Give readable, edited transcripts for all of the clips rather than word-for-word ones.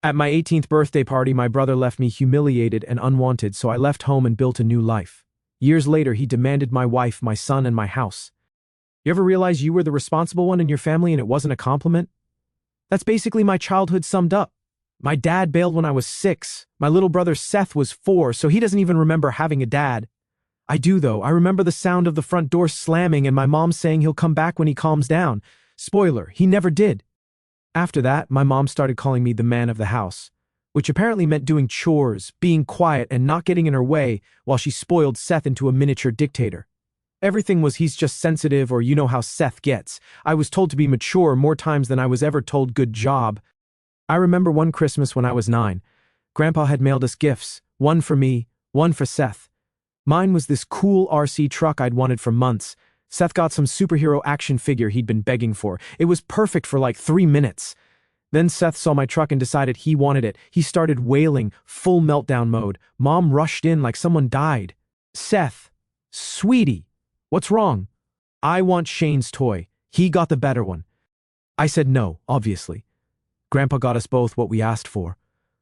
At my 18th birthday party, my brother left me humiliated and unwanted, so I left home and built a new life. Years later, he demanded my wife, my son, and my house. You ever realize you were the responsible one in your family and it wasn't a compliment? That's basically my childhood summed up. My dad bailed when I was 6. My little brother Seth was 4, so he doesn't even remember having a dad. I do, though. I remember the sound of the front door slamming and my mom saying he'll come back when he calms down. Spoiler, he never did. After that, my mom started calling me the man of the house, which apparently meant doing chores, being quiet, and not getting in her way while she spoiled Seth into a miniature dictator. Everything was he's just sensitive or you know how Seth gets. I was told to be mature more times than I was ever told good job. I remember one Christmas when I was 9. Grandpa had mailed us gifts, one for me, one for Seth. Mine was this cool RC truck I'd wanted for months. Seth got some superhero action figure he'd been begging for. It was perfect for like 3 minutes. Then Seth saw my truck and decided he wanted it. He started wailing, full meltdown mode. Mom rushed in like someone died. Seth, sweetie, what's wrong? I want Shane's toy. He got the better one. I said no, obviously. Grandpa got us both what we asked for.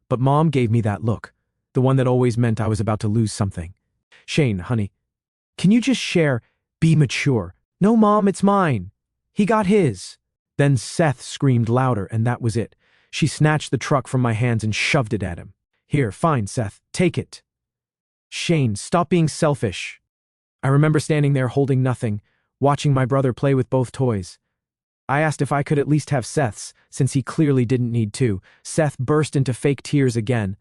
But Mom gave me that look, the one that always meant I was about to lose something. Shane, honey, can you just share? Be mature. No, Mom, it's mine. He got his. Then Seth screamed louder, and that was it. She snatched the truck from my hands and shoved it at him. Here, fine, Seth, take it. Shane, stop being selfish. I remember standing there holding nothing, watching my brother play with both toys. I asked if I could at least have Seth's, since he clearly didn't need to. Seth burst into fake tears again.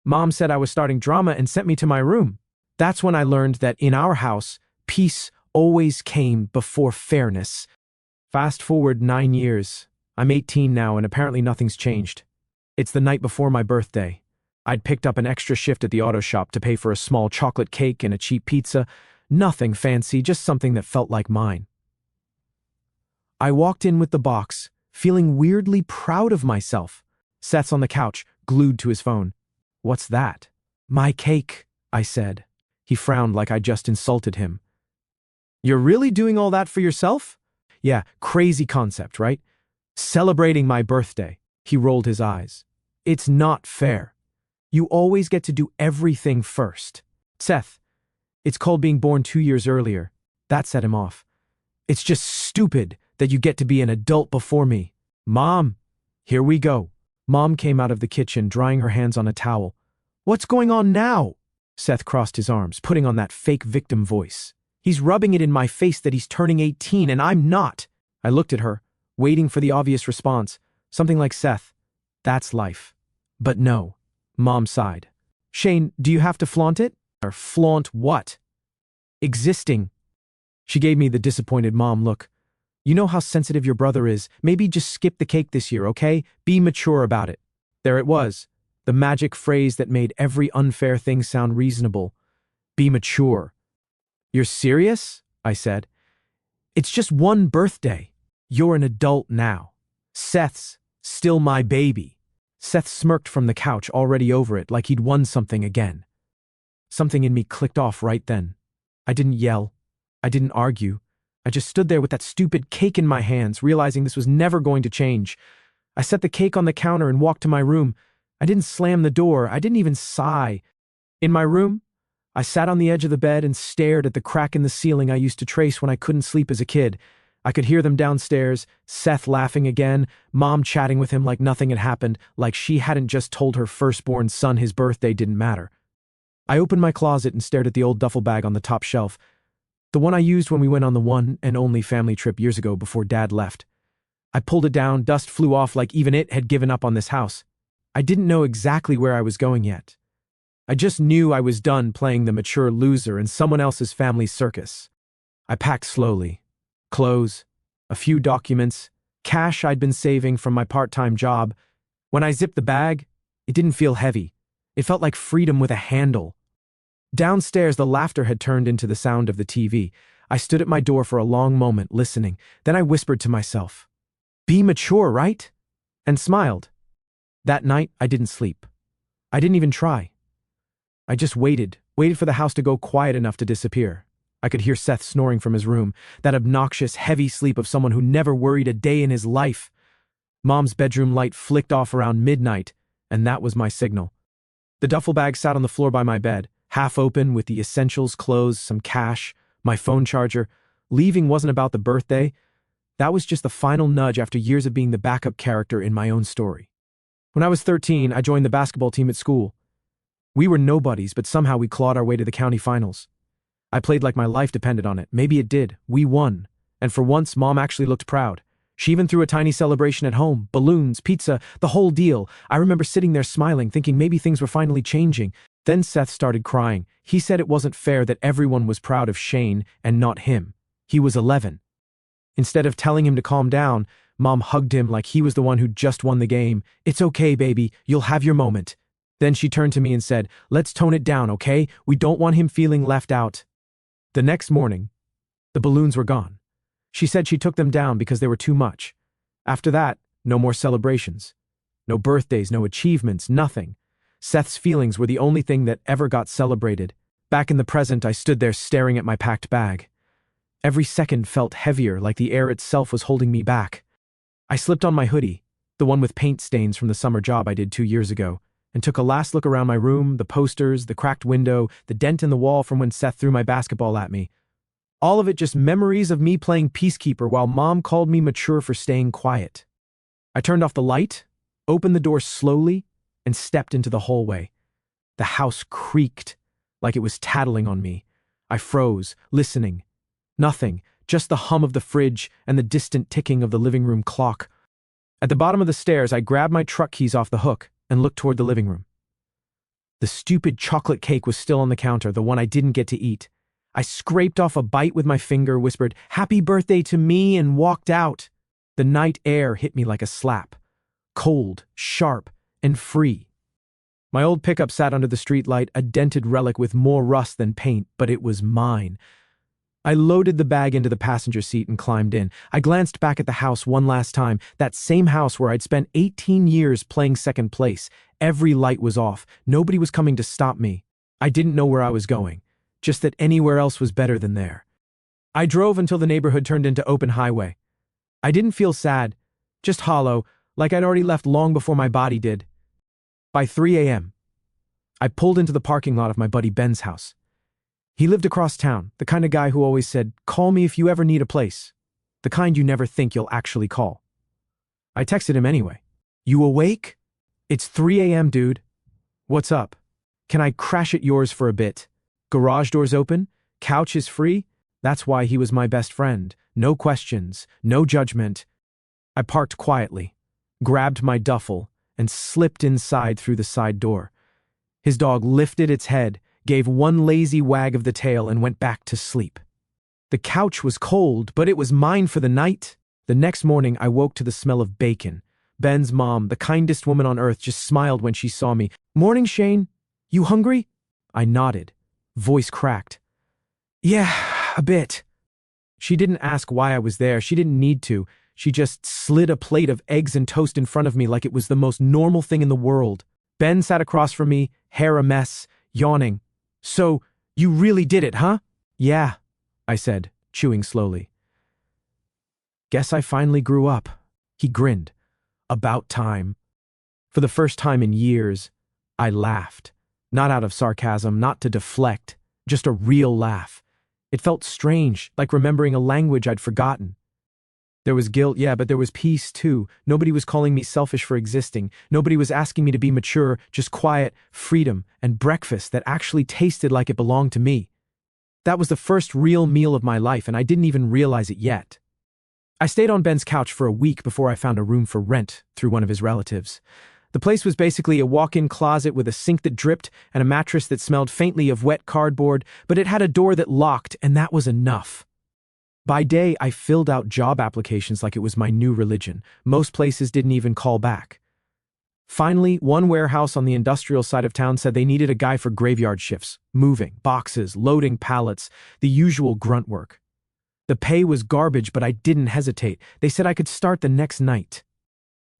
Mom said I was starting drama and sent me to my room. That's when I learned that in our house, peace always came before fairness. Fast forward 9 years. I'm 18 now and apparently nothing's changed. It's the night before my birthday. I'd picked up an extra shift at the auto shop to pay for a small chocolate cake and a cheap pizza. Nothing fancy, just something that felt like mine. I walked in with the box, feeling weirdly proud of myself. Seth's on the couch, glued to his phone. What's that? My cake, I said. He frowned like I just insulted him. You're really doing all that for yourself? Yeah, crazy concept, right? Celebrating my birthday. He rolled his eyes. It's not fair. You always get to do everything first. Seth, it's called being born 2 years earlier. That set him off. It's just stupid that you get to be an adult before me. Mom, here we go. Mom came out of the kitchen, drying her hands on a towel. What's going on now? Seth crossed his arms, putting on that fake victim voice. He's rubbing it in my face that he's turning 18 and I'm not. I looked at her, waiting for the obvious response. Something like Seth. That's life. But no. Mom sighed. Shane, do you have to flaunt it? Or flaunt what? Existing. She gave me the disappointed mom look. You know how sensitive your brother is. Maybe just skip the cake this year, okay? Be mature about it. There it was. The magic phrase that made every unfair thing sound reasonable. Be mature. You're serious? I said. It's just one birthday. You're an adult now. Seth's still my baby. Seth smirked from the couch, already over it, like he'd won something again. Something in me clicked off right then. I didn't yell. I didn't argue. I just stood there with that stupid cake in my hands, realizing this was never going to change. I set the cake on the counter and walked to my room. I didn't slam the door. I didn't even sigh. In my room, I sat on the edge of the bed and stared at the crack in the ceiling I used to trace when I couldn't sleep as a kid. I could hear them downstairs, Seth laughing again, Mom chatting with him like nothing had happened, like she hadn't just told her firstborn son his birthday didn't matter. I opened my closet and stared at the old duffel bag on the top shelf, the one I used when we went on the one and only family trip years ago before Dad left. I pulled it down, dust flew off like even it had given up on this house. I didn't know exactly where I was going yet. I just knew I was done playing the mature loser in someone else's family circus. I packed slowly. Clothes, a few documents, cash I'd been saving from my part-time job. When I zipped the bag, it didn't feel heavy. It felt like freedom with a handle. Downstairs, the laughter had turned into the sound of the TV. I stood at my door for a long moment, listening. Then I whispered to myself, "Be mature, right?" And smiled. That night, I didn't sleep. I didn't even try. I just waited for the house to go quiet enough to disappear. I could hear Seth snoring from his room, that obnoxious, heavy sleep of someone who never worried a day in his life. Mom's bedroom light flicked off around midnight, and that was my signal. The duffel bag sat on the floor by my bed, half open with the essentials, clothes, some cash, my phone charger. Leaving wasn't about the birthday. That was just the final nudge after years of being the backup character in my own story. When I was 13, I joined the basketball team at school. We were nobodies, but somehow we clawed our way to the county finals. I played like my life depended on it. Maybe it did. We won. And for once, Mom actually looked proud. She even threw a tiny celebration at home, balloons, pizza, the whole deal. I remember sitting there smiling, thinking maybe things were finally changing. Then Seth started crying. He said it wasn't fair that everyone was proud of Shane and not him. He was 11. Instead of telling him to calm down, Mom hugged him like he was the one who'd just won the game. "It's okay, baby. You'll have your moment." Then she turned to me and said, "Let's tone it down, okay? We don't want him feeling left out." The next morning, the balloons were gone. She said she took them down because they were too much. After that, no more celebrations. No birthdays, no achievements, nothing. Seth's feelings were the only thing that ever got celebrated. Back in the present, I stood there staring at my packed bag. Every second felt heavier, like the air itself was holding me back. I slipped on my hoodie, the one with paint stains from the summer job I did 2 years ago, and took a last look around my room, the posters, the cracked window, the dent in the wall from when Seth threw my basketball at me. All of it just memories of me playing peacekeeper while Mom called me mature for staying quiet. I turned off the light, opened the door slowly, and stepped into the hallway. The house creaked, like it was tattling on me. I froze, listening. Nothing, just the hum of the fridge and the distant ticking of the living room clock. At the bottom of the stairs, I grabbed my truck keys off the hook and looked toward the living room. The stupid chocolate cake was still on the counter, the one I didn't get to eat. I scraped off a bite with my finger, whispered, "Happy birthday to me," and walked out. The night air hit me like a slap. Cold, sharp, and free. My old pickup sat under the streetlight, a dented relic with more rust than paint, but it was mine. I loaded the bag into the passenger seat and climbed in. I glanced back at the house one last time, that same house where I'd spent 18 years playing second place. Every light was off. Nobody was coming to stop me. I didn't know where I was going, just that anywhere else was better than there. I drove until the neighborhood turned into open highway. I didn't feel sad, just hollow, like I'd already left long before my body did. By 3 a.m., I pulled into the parking lot of my buddy Ben's house. He lived across town, the kind of guy who always said, "Call me if you ever need a place." The kind you never think you'll actually call. I texted him anyway. "You awake? It's 3 a.m., dude. What's up? Can I crash at yours for a bit? Garage door's open? Couch is free?" That's why he was my best friend. No questions, no judgment. I parked quietly, grabbed my duffel, and slipped inside through the side door. His dog lifted its head, gave one lazy wag of the tail, and went back to sleep. The couch was cold, but it was mine for the night. The next morning, I woke to the smell of bacon. Ben's mom, the kindest woman on earth, just smiled when she saw me. "Morning, Shane. You hungry?" I nodded, voice cracked. "Yeah, a bit." She didn't ask why I was there. She didn't need to. She just slid a plate of eggs and toast in front of me like it was the most normal thing in the world. Ben sat across from me, hair a mess, yawning. "So, you really did it, huh?" "Yeah," I said, chewing slowly. "Guess I finally grew up." He grinned. "About time." For the first time in years, I laughed. Not out of sarcasm, not to deflect, just a real laugh. It felt strange, like remembering a language I'd forgotten. There was guilt, yeah, but there was peace too. Nobody was calling me selfish for existing. Nobody was asking me to be mature, just quiet, freedom, and breakfast that actually tasted like it belonged to me. That was the first real meal of my life, and I didn't even realize it yet. I stayed on Ben's couch for a week before I found a room for rent through one of his relatives. The place was basically a walk-in closet with a sink that dripped and a mattress that smelled faintly of wet cardboard, but it had a door that locked, and that was enough. By day, I filled out job applications like it was my new religion. Most places didn't even call back. Finally, one warehouse on the industrial side of town said they needed a guy for graveyard shifts, moving, boxes, loading pallets, the usual grunt work. The pay was garbage, but I didn't hesitate. They said I could start the next night.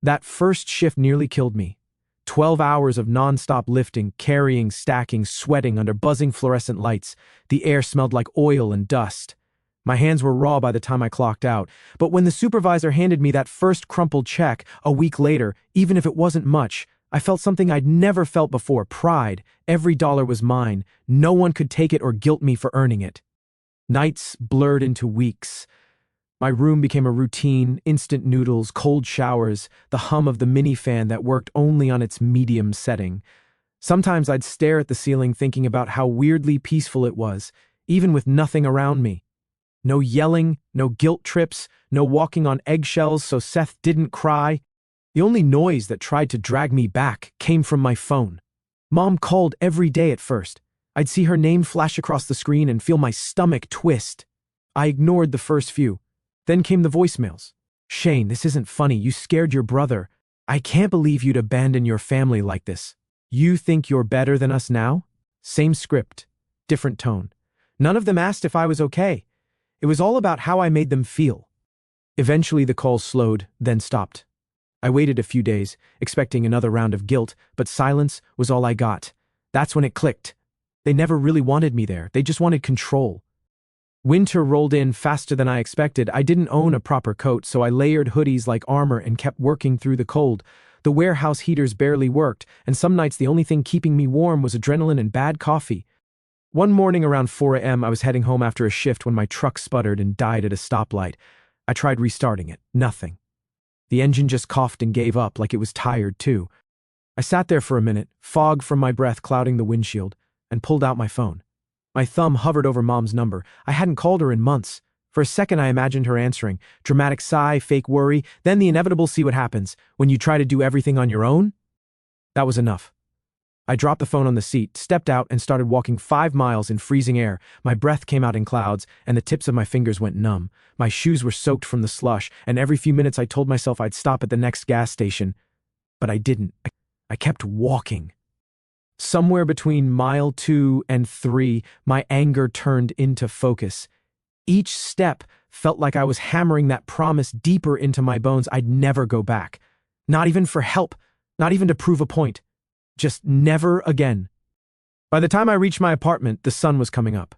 That first shift nearly killed me. 12 hours of non-stop lifting, carrying, stacking, sweating under buzzing fluorescent lights. The air smelled like oil and dust. My hands were raw by the time I clocked out, but when the supervisor handed me that first crumpled check a week later, even if it wasn't much, I felt something I'd never felt before, pride. Every dollar was mine. No one could take it or guilt me for earning it. Nights blurred into weeks. My room became a routine: instant noodles, cold showers, the hum of the mini fan that worked only on its medium setting. Sometimes I'd stare at the ceiling thinking about how weirdly peaceful it was, even with nothing around me. No yelling, no guilt trips, no walking on eggshells so Seth didn't cry. The only noise that tried to drag me back came from my phone. Mom called every day at first. I'd see her name flash across the screen and feel my stomach twist. I ignored the first few. Then came the voicemails. "Shane, this isn't funny. You scared your brother. I can't believe you'd abandon your family like this. You think you're better than us now?" Same script, different tone. None of them asked if I was okay. It was all about how I made them feel. Eventually the calls slowed, then stopped. I waited a few days, expecting another round of guilt, but silence was all I got. That's when it clicked. They never really wanted me there. They just wanted control. Winter rolled in faster than I expected. I didn't own a proper coat, so I layered hoodies like armor and kept working through the cold. The warehouse heaters barely worked, and some nights the only thing keeping me warm was adrenaline and bad coffee. One morning around 4 a.m., I was heading home after a shift when my truck sputtered and died at a stoplight. I tried restarting it. Nothing. The engine just coughed and gave up, like it was tired too. I sat there for a minute, fog from my breath clouding the windshield, and pulled out my phone. My thumb hovered over Mom's number. I hadn't called her in months. For a second I imagined her answering. Dramatic sigh, fake worry, then the inevitable "see what happens" when you try to do everything on your own. That was enough. I dropped the phone on the seat, stepped out, and started walking 5 miles in freezing air. My breath came out in clouds, and the tips of my fingers went numb. My shoes were soaked from the slush, and every few minutes I told myself I'd stop at the next gas station. But I didn't. I kept walking. Somewhere between mile 2 and 3, my anger turned into focus. Each step felt like I was hammering that promise deeper into my bones. I'd never go back. Not even for help, not even to prove a point. Just never again. By the time I reached my apartment, the sun was coming up.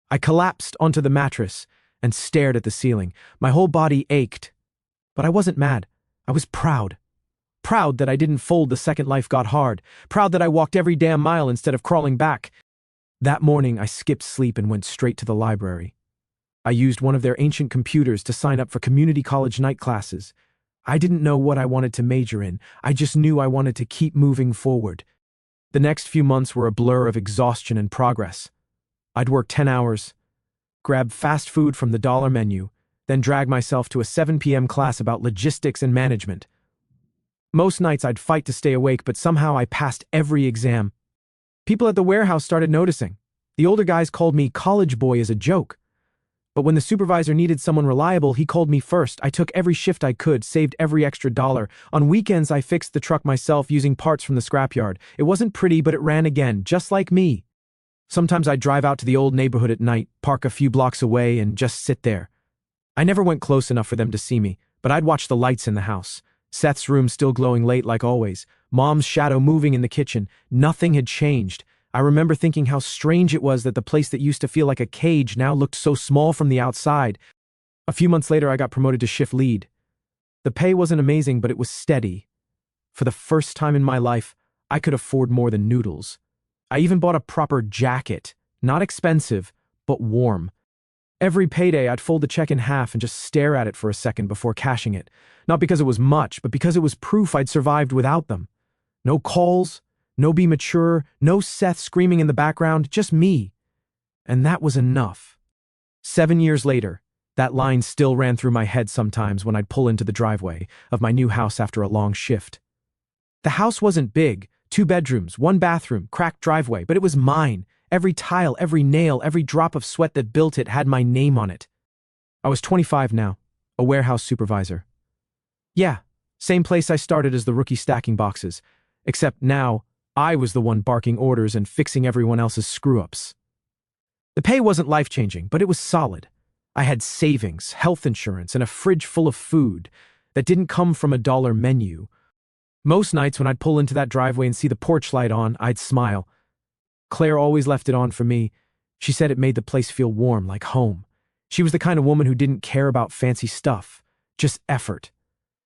I collapsed onto the mattress and stared at the ceiling. My whole body ached. But I wasn't mad. I was proud. Proud that I didn't fold the second life got hard. Proud that I walked every damn mile instead of crawling back. That morning, I skipped sleep and went straight to the library. I used one of their ancient computers to sign up for community college night classes. I didn't know what I wanted to major in. I just knew I wanted to keep moving forward. The next few months were a blur of exhaustion and progress. I'd work 10 hours, grab fast food from the dollar menu, then drag myself to a 7 p.m. class about logistics and management. Most nights I'd fight to stay awake, but somehow I passed every exam. People at the warehouse started noticing. The older guys called me college boy as a joke. But when the supervisor needed someone reliable, he called me first. I took every shift I could, saved every extra dollar. On weekends, I fixed the truck myself using parts from the scrapyard. It wasn't pretty, but it ran again, just like me. Sometimes I'd drive out to the old neighborhood at night, park a few blocks away, and just sit there. I never went close enough for them to see me, but I'd watch the lights in the house. Seth's room still glowing late like always. Mom's shadow moving in the kitchen. Nothing had changed. I remember thinking how strange it was that the place that used to feel like a cage now looked so small from the outside. A few months later, I got promoted to shift lead. The pay wasn't amazing, but it was steady. For the first time in my life, I could afford more than noodles. I even bought a proper jacket. Not expensive, but warm. Every payday, I'd fold the check in half and just stare at it for a second before cashing it. Not because it was much, but because it was proof I'd survived without them. No calls, no be mature, no Seth screaming in the background, just me. And that was enough. 7 years later, that line still ran through my head sometimes when I'd pull into the driveway of my new house after a long shift. The house wasn't big, 2 bedrooms, 1 bathroom, cracked driveway, but it was mine. Every tile, every nail, every drop of sweat that built it had my name on it. I was 25 now, a warehouse supervisor. Yeah, same place I started as the rookie stacking boxes, except now I was the one barking orders and fixing everyone else's screw-ups. The pay wasn't life-changing, but it was solid. I had savings, health insurance, and a fridge full of food that didn't come from a dollar menu. Most nights when I'd pull into that driveway and see the porch light on, I'd smile. Claire always left it on for me. She said it made the place feel warm, like home. She was the kind of woman who didn't care about fancy stuff, just effort.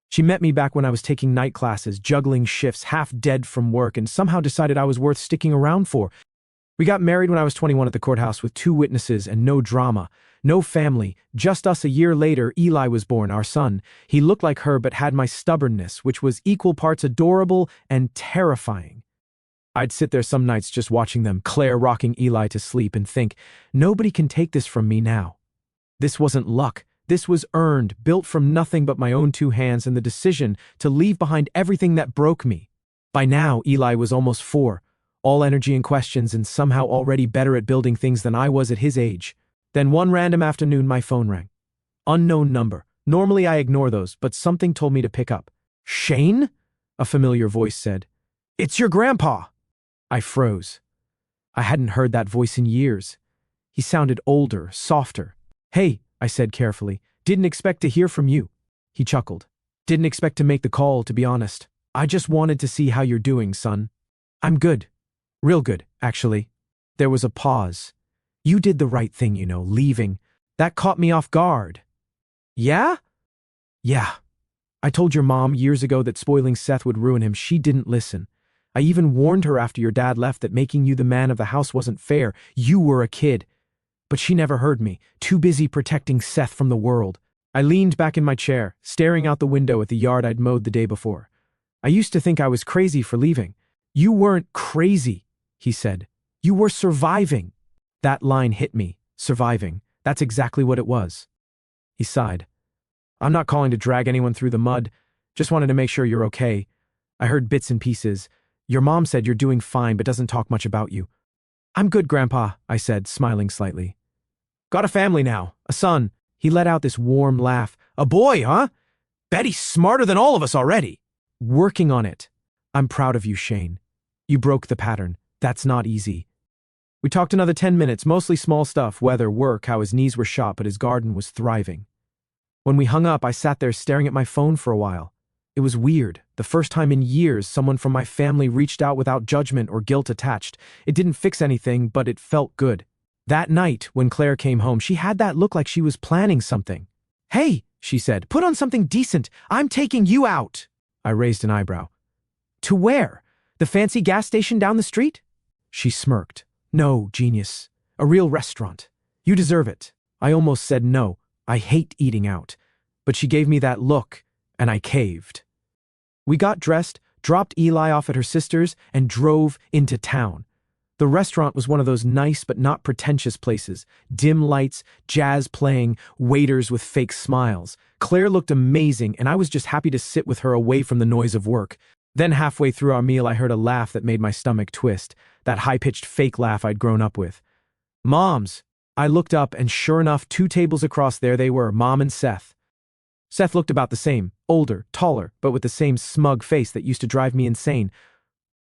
She met me back when I was taking night classes, juggling shifts, half dead from work, and somehow decided I was worth sticking around for. We got married when I was 21 at the courthouse with 2 witnesses and no drama, no family. Just us. A year later, Eli was born, our son. He looked like her but had my stubbornness, which was equal parts adorable and terrifying. I'd sit there some nights just watching them, Claire rocking Eli to sleep, and think, nobody can take this from me now. This wasn't luck. This was earned, built from nothing but my own 2 hands and the decision to leave behind everything that broke me. By now, Eli was almost 4, all energy and questions, and somehow already better at building things than I was at his age. Then one random afternoon, my phone rang. Unknown number. Normally I ignore those, but something told me to pick up. "Shane?" a familiar voice said. "It's your grandpa." I froze. I hadn't heard that voice in years. He sounded older, softer. "Hey," I said carefully. "Didn't expect to hear from you." He chuckled. "Didn't expect to make the call, to be honest. I just wanted to see how you're doing, son." "I'm good. Real good, actually." There was a pause. "You did the right thing, leaving. That caught me off guard." "Yeah?" "Yeah. I told your mom years ago that spoiling Seth would ruin him. She didn't listen. I even warned her after your dad left that making you the man of the house wasn't fair. You were a kid. But she never heard me, too busy protecting Seth from the world." I leaned back in my chair, staring out the window at the yard I'd mowed the day before. "I used to think I was crazy for leaving." "You weren't crazy," he said. "You were surviving." That line hit me. Surviving. That's exactly what it was. He sighed. "I'm not calling to drag anyone through the mud. Just wanted to make sure you're okay. I heard bits and pieces. Your mom said you're doing fine but doesn't talk much about you." "I'm good, Grandpa," I said, smiling slightly. "Got a family now, a son." He let out this warm laugh. "A boy, huh? Bet he's smarter than all of us already." "Working on it." "I'm proud of you, Shane. You broke the pattern. That's not easy." We talked another 10 minutes, mostly small stuff, weather, work, how his knees were shot but his garden was thriving. When we hung up, I sat there staring at my phone for a while. It was weird. The first time in years someone from my family reached out without judgment or guilt attached. It didn't fix anything, but it felt good. That night, when Claire came home, she had that look like she was planning something. "Hey," she said, "put on something decent. I'm taking you out." I raised an eyebrow. "To where? The fancy gas station down the street?" She smirked. "No, genius. A real restaurant. You deserve it." I almost said no. I hate eating out. But she gave me that look, and I caved. We got dressed, dropped Eli off at her sister's, and drove into town. The restaurant was one of those nice but not pretentious places. Dim lights, jazz playing, waiters with fake smiles. Claire looked amazing, and I was just happy to sit with her away from the noise of work. Then halfway through our meal, I heard a laugh that made my stomach twist, that high-pitched fake laugh I'd grown up with. "Moms." I looked up, and sure enough, 2 tables across there they were, Mom and Seth. Seth looked about the same, older, taller, but with the same smug face that used to drive me insane.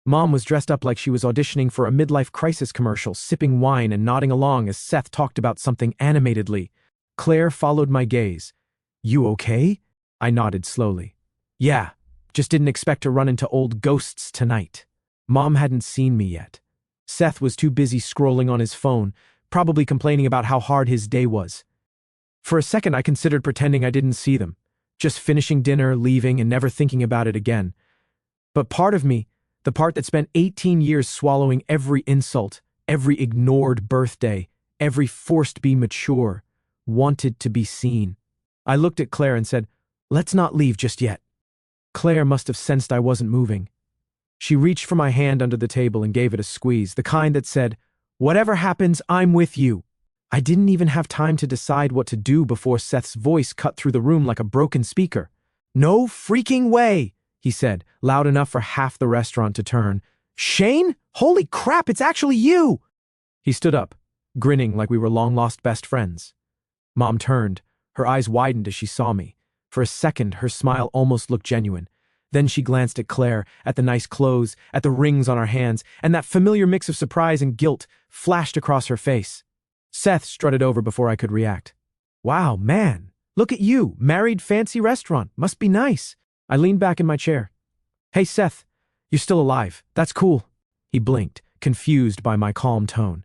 Mom was dressed up like she was auditioning for a midlife crisis commercial, sipping wine and nodding along as Seth talked about something animatedly. Claire followed my gaze. "You okay?" I nodded slowly. "Yeah, just didn't expect to run into old ghosts tonight." Mom hadn't seen me yet. Seth was too busy scrolling on his phone, probably complaining about how hard his day was. For a second, I considered pretending I didn't see them, just finishing dinner, leaving, and never thinking about it again. But part of me, the part that spent 18 years swallowing every insult, every ignored birthday, every forced be mature, wanted to be seen. I looked at Claire and said, "Let's not leave just yet." Claire must have sensed I wasn't moving. She reached for my hand under the table and gave it a squeeze, the kind that said, "Whatever happens, I'm with you." I didn't even have time to decide what to do before Seth's voice cut through the room like a broken speaker. "No freaking way," he said, loud enough for half the restaurant to turn. "Shane? Holy crap, it's actually you!" He stood up, grinning like we were long-lost best friends. Mom turned. Her eyes widened as she saw me. For a second, her smile almost looked genuine. Then she glanced at Claire, at the nice clothes, at the rings on our hands, and that familiar mix of surprise and guilt flashed across her face. Seth strutted over before I could react. "Wow, man, look at you, married, fancy restaurant, must be nice." I leaned back in my chair. "Hey, Seth, you're still alive. That's cool." He blinked, confused by my calm tone.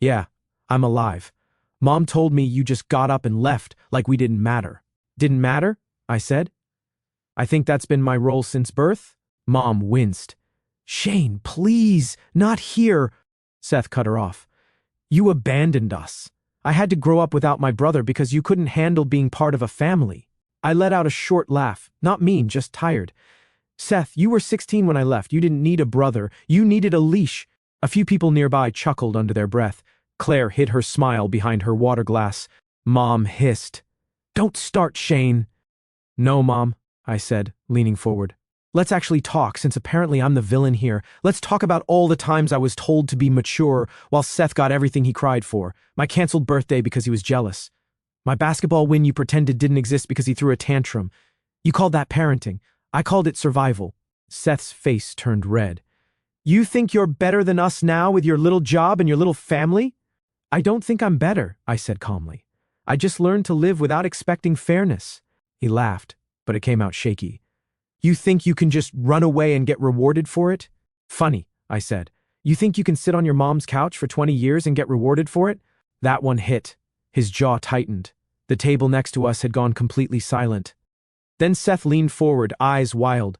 "Yeah, I'm alive. Mom told me you just got up and left like we didn't matter." "Didn't matter?" I said. I think that's been my role since birth. Mom winced. Shane, please, not here. Seth cut her off. You abandoned us. I had to grow up without my brother because you couldn't handle being part of a family. I let out a short laugh, not mean, just tired. Seth, you were 16 when I left. You didn't need a brother. You needed a leash. A few people nearby chuckled under their breath. Claire hid her smile behind her water glass. Mom hissed. Don't start, Shane. No, Mom, I said, leaning forward. Let's actually talk, since apparently I'm the villain here. Let's talk about all the times I was told to be mature while Seth got everything he cried for. My canceled birthday because he was jealous. My basketball win you pretended didn't exist because he threw a tantrum. You called that parenting. I called it survival. Seth's face turned red. You think you're better than us now with your little job and your little family? I don't think I'm better, I said calmly. I just learned to live without expecting fairness. He laughed, but it came out shaky. You think you can just run away and get rewarded for it? Funny, I said. You think you can sit on your mom's couch for 20 years and get rewarded for it? That one hit. His jaw tightened. The table next to us had gone completely silent. Then Seth leaned forward, eyes wild.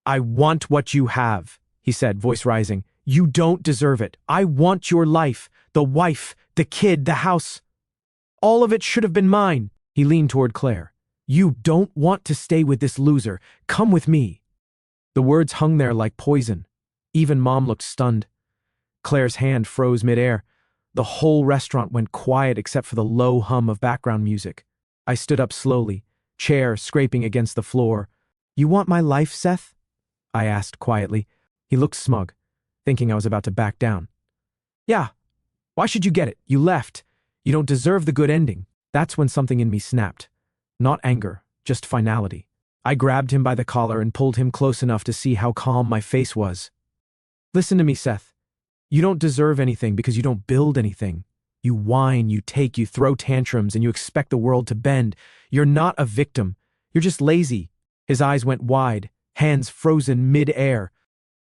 I want what you have, he said, voice rising. You don't deserve it. I want your life, the wife, the kid, the house. All of it should have been mine. He leaned toward Claire. You don't want to stay with this loser. Come with me. The words hung there like poison. Even Mom looked stunned. Claire's hand froze midair. The whole restaurant went quiet except for the low hum of background music. I stood up slowly, chair scraping against the floor. You want my life, Seth? I asked quietly. He looked smug, thinking I was about to back down. Yeah. Why should you get it? You left. You don't deserve the good ending. That's when something in me snapped. Not anger, just finality. I grabbed him by the collar and pulled him close enough to see how calm my face was. Listen to me, Seth. You don't deserve anything because you don't build anything. You whine, you take, you throw tantrums, and you expect the world to bend. You're not a victim. You're just lazy. His eyes went wide, hands frozen mid-air.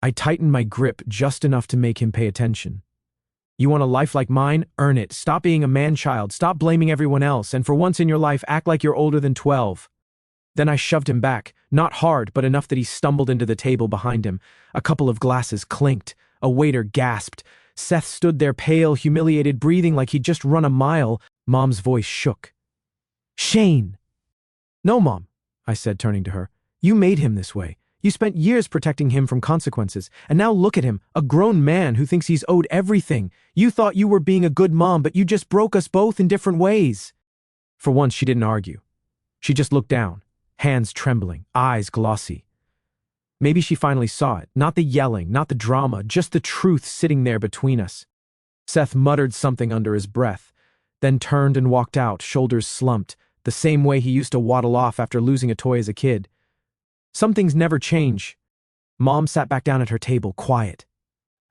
I tightened my grip just enough to make him pay attention. You want a life like mine? Earn it. Stop being a man-child. Stop blaming everyone else. And for once in your life, act like you're older than 12. Then I shoved him back, not hard, but enough that he stumbled into the table behind him. A couple of glasses clinked. A waiter gasped. Seth stood there pale, humiliated, breathing like he'd just run a mile. Mom's voice shook. Shane! No, Mom, I said, turning to her. You made him this way. You spent years protecting him from consequences, and now look at him, a grown man who thinks he's owed everything. You thought you were being a good mom, but you just broke us both in different ways. For once, she didn't argue. She just looked down, hands trembling, eyes glossy. Maybe she finally saw it, not the yelling, not the drama, just the truth sitting there between us. Seth muttered something under his breath, then turned and walked out, shoulders slumped, the same way he used to waddle off after losing a toy as a kid. Some things never change. Mom sat back down at her table, quiet.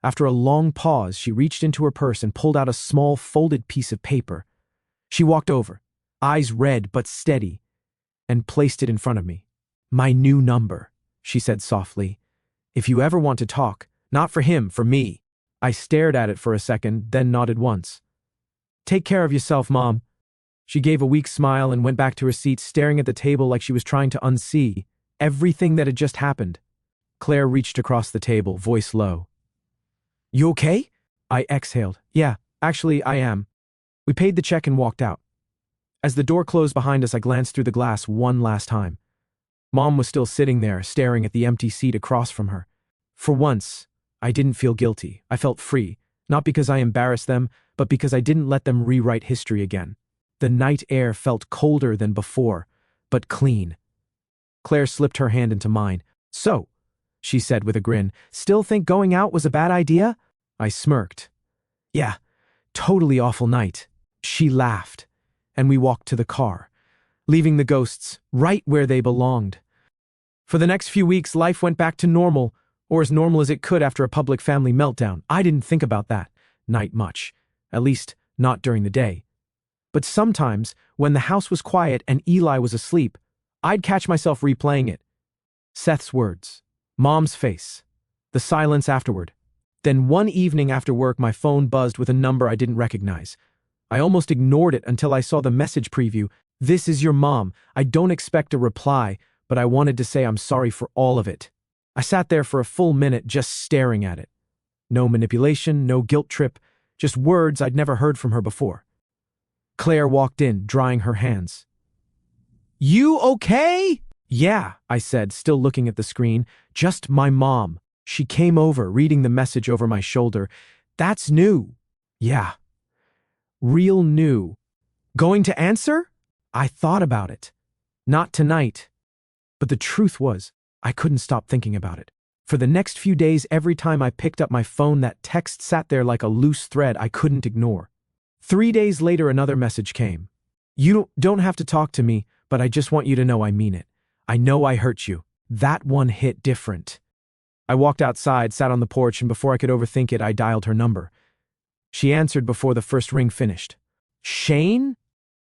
After a long pause, she reached into her purse and pulled out a small folded piece of paper. She walked over, eyes red but steady, and placed it in front of me. My new number, she said softly. If you ever want to talk, not for him, for me. I stared at it for a second, then nodded once. Take care of yourself, Mom. She gave a weak smile and went back to her seat, staring at the table like she was trying to unsee everything that had just happened. Claire reached across the table, voice low. You okay? I exhaled. Yeah, actually, I am. We paid the check and walked out. As the door closed behind us, I glanced through the glass one last time. Mom was still sitting there, staring at the empty seat across from her. For once, I didn't feel guilty. I felt free, not because I embarrassed them, but because I didn't let them rewrite history again. The night air felt colder than before, but clean. Claire slipped her hand into mine. So, she said with a grin, still think going out was a bad idea? I smirked. Yeah, totally awful night. She laughed, and we walked to the car, leaving the ghosts right where they belonged. For the next few weeks, life went back to normal, or as normal as it could after a public family meltdown. I didn't think about that night much, at least not during the day. But sometimes, when the house was quiet and Eli was asleep, I'd catch myself replaying it. Seth's words, Mom's face, the silence afterward. Then one evening after work, my phone buzzed with a number I didn't recognize. I almost ignored it until I saw the message preview. This is your mom. I don't expect a reply. but I wanted to say I'm sorry for all of it. I sat there for a full minute just staring at it. No manipulation, no guilt trip, just words I'd never heard from her before. Claire walked in, drying her hands. "You okay?" "Yeah," I said, still looking at the screen. "Just my mom. She came over, reading the message over my shoulder. That's new." "Yeah. Real new." "Going to answer?" I thought about it. Not tonight. But the truth was, I couldn't stop thinking about it. For the next few days, every time I picked up my phone, that text sat there like a loose thread I couldn't ignore. 3 days later, another message came. "You don't have to talk to me, but I just want you to know I mean it. I know I hurt you." That one hit different. I walked outside, sat on the porch, and before I could overthink it, I dialed her number. She answered before the first ring finished. "Shane?"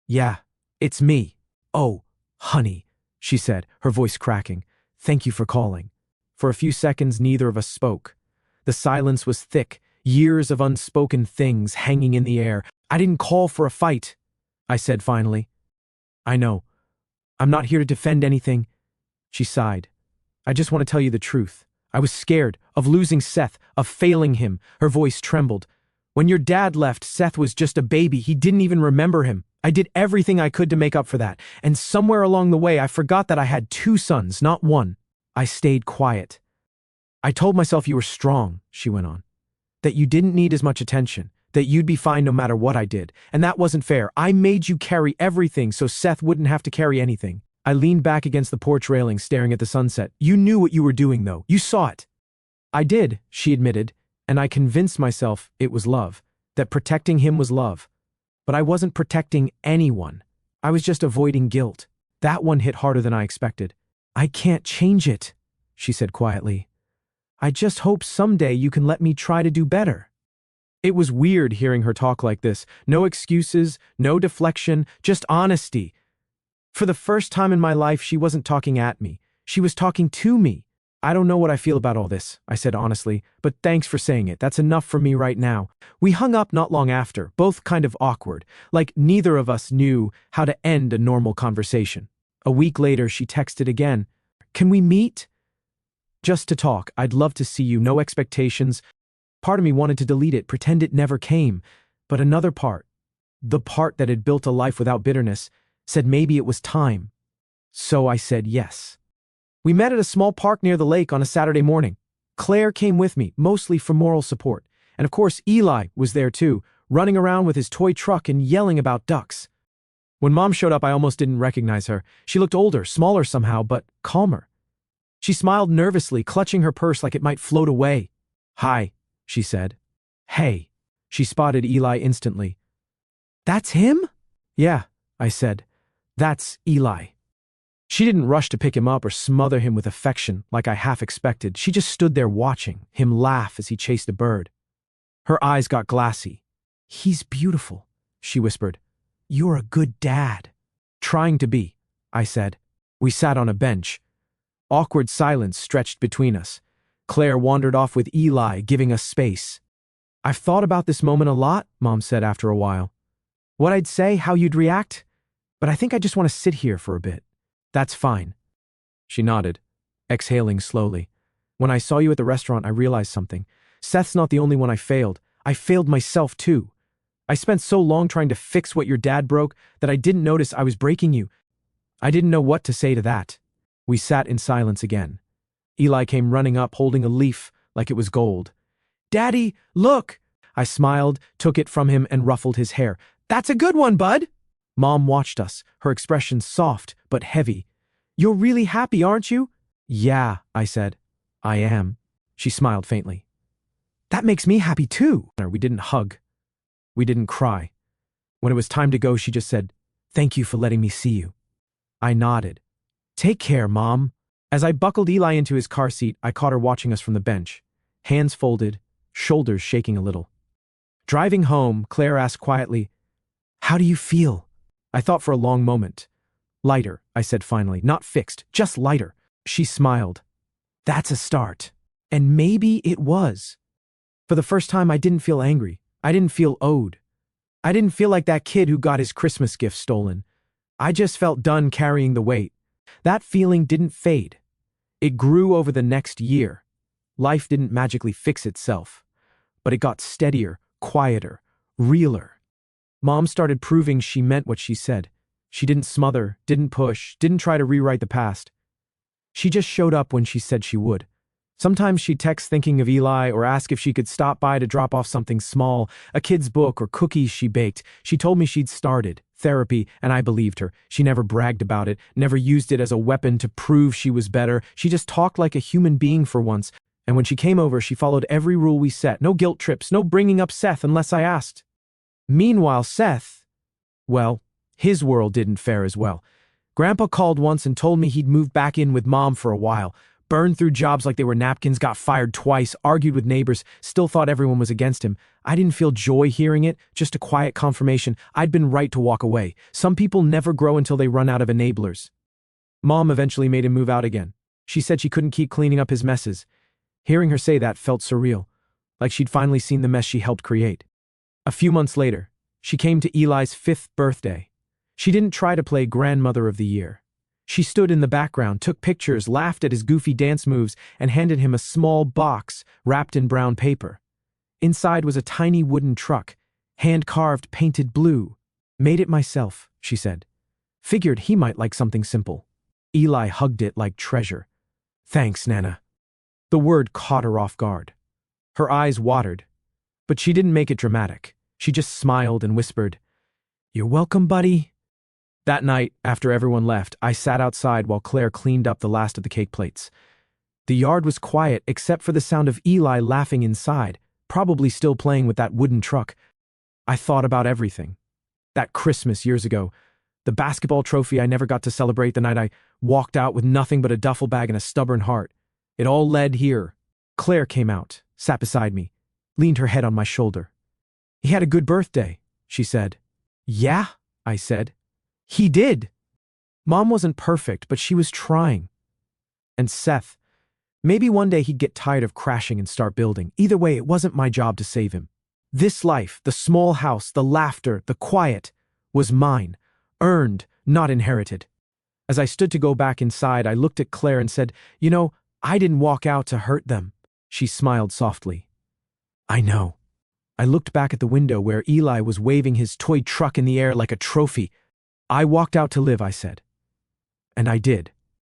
"Yeah, it's me." "Oh, honey," she said, her voice cracking. "Thank you for calling." For a few seconds, neither of us spoke. The silence was thick, years of unspoken things hanging in the air. "I didn't call for a fight," I said finally. "I know. I'm not here to defend anything." She sighed. "I just want to tell you the truth. I was scared of losing Seth, of failing him." Her voice trembled. "When your dad left, Seth was just a baby. He didn't even remember him. I did everything I could to make up for that. And somewhere along the way, I forgot that I had 2 sons, not 1. I stayed quiet. I told myself you were strong," she went on. "That you didn't need as much attention. That you'd be fine no matter what I did. And that wasn't fair. I made you carry everything so Seth wouldn't have to carry anything." I leaned back against the porch railing, staring at the sunset. "You knew what you were doing, though. You saw it." "I did," she admitted, "and I convinced myself it was love. That protecting him was love. But I wasn't protecting anyone. I was just avoiding guilt." That one hit harder than I expected. "I can't change it," she said quietly. "I just hope someday you can let me try to do better." It was weird hearing her talk like this. No excuses, no deflection, just honesty. For the first time in my life, she wasn't talking at me. She was talking to me. "I don't know what I feel about all this," I said honestly, "but thanks for saying it. That's enough for me right now." We hung up not long after, both kind of awkward, like neither of us knew how to end a normal conversation. A week later, she texted again. "Can we meet?" "Just to talk. I'd love to see you. No expectations." Part of me wanted to delete it, pretend it never came. But another part, the part that had built a life without bitterness, said maybe it was time. So I said yes. We met at a small park near the lake on a Saturday morning. Claire came with me, mostly for moral support. And of course, Eli was there too, running around with his toy truck and yelling about ducks. When Mom showed up, I almost didn't recognize her. She looked older, smaller somehow, but calmer. She smiled nervously, clutching her purse like it might float away. "Hi," she said. "Hey." She spotted Eli instantly. "That's him?" "Yeah," I said. "That's Eli." She didn't rush to pick him up or smother him with affection like I half expected. She just stood there watching him laugh as he chased a bird. Her eyes got glassy. "He's beautiful," she whispered. "You're a good dad." "Trying to be," I said. We sat on a bench. Awkward silence stretched between us. Claire wandered off with Eli, giving us space. "I've thought about this moment a lot," Mom said after a while. "What I'd say, how you'd react, but I think I just want to sit here for a bit." "That's fine." She nodded, exhaling slowly. "When I saw you at the restaurant, I realized something. Seth's not the only one I failed. I failed myself too. I spent so long trying to fix what your dad broke that I didn't notice I was breaking you." I didn't know what to say to that. We sat in silence again. Eli came running up, holding a leaf like it was gold. "Daddy, look!" I smiled, took it from him, and ruffled his hair. "That's a good one, bud!" Mom watched us, her expression soft but heavy. "You're really happy, aren't you?" "Yeah," I said. "I am." She smiled faintly. "That makes me happy too." We didn't hug. We didn't cry. When it was time to go, she just said, "Thank you for letting me see you." I nodded. "Take care, Mom." As I buckled Eli into his car seat, I caught her watching us from the bench, hands folded, shoulders shaking a little. Driving home, Claire asked quietly, "How do you feel?" I thought for a long moment. "Lighter," I said finally. "Not fixed, just lighter." She smiled. "That's a start." And maybe it was. For the first time, I didn't feel angry. I didn't feel owed. I didn't feel like that kid who got his Christmas gift stolen. I just felt done carrying the weight. That feeling didn't fade. It grew over the next year. Life didn't magically fix itself, but it got steadier, quieter, realer. Mom started proving she meant what she said. She didn't smother, didn't push, didn't try to rewrite the past. She just showed up when she said she would. Sometimes she'd text thinking of Eli or ask if she could stop by to drop off something small, a kid's book or cookies she baked. She told me she'd started therapy, and I believed her. She never bragged about it, never used it as a weapon to prove she was better. She just talked like a human being for once. And when she came over, she followed every rule we set. No guilt trips, no bringing up Seth unless I asked. Meanwhile, Seth, well, his world didn't fare as well. Grandpa called once and told me he'd moved back in with Mom for a while, burned through jobs like they were napkins, got fired twice, argued with neighbors, still thought everyone was against him. I didn't feel joy hearing it, just a quiet confirmation. I'd been right to walk away. Some people never grow until they run out of enablers. Mom eventually made him move out again. She said she couldn't keep cleaning up his messes. Hearing her say that felt surreal, like she'd finally seen the mess she helped create. A few months later, she came to Eli's 5th birthday. She didn't try to play grandmother of the year. She stood in the background, took pictures, laughed at his goofy dance moves, and handed him a small box wrapped in brown paper. Inside was a tiny wooden truck, hand-carved, painted blue. Made it myself, she said. Figured he might like something simple. Eli hugged it like treasure. Thanks, Nana. The word caught her off guard. Her eyes watered, but she didn't make it dramatic. She just smiled and whispered, "You're welcome, buddy." That night, after everyone left, I sat outside while Claire cleaned up the last of the cake plates. The yard was quiet except for the sound of Eli laughing inside, probably still playing with that wooden truck. I thought about everything. That Christmas years ago, the basketball trophy I never got to celebrate, the night I walked out with nothing but a duffel bag and a stubborn heart. It all led here. Claire came out, sat beside me, leaned her head on my shoulder. "He had a good birthday," she said. "Yeah," I said. "He did." Mom wasn't perfect, but she was trying. And Seth, maybe one day he'd get tired of crashing and start building. Either way, it wasn't my job to save him. This life, the small house, the laughter, the quiet, was mine, earned, not inherited. As I stood to go back inside, I looked at Claire and said, "You know, I didn't walk out to hurt them." She smiled softly. "I know." I looked back at the window where Eli was waving his toy truck in the air like a trophy. "I walked out to live," I said. And I did.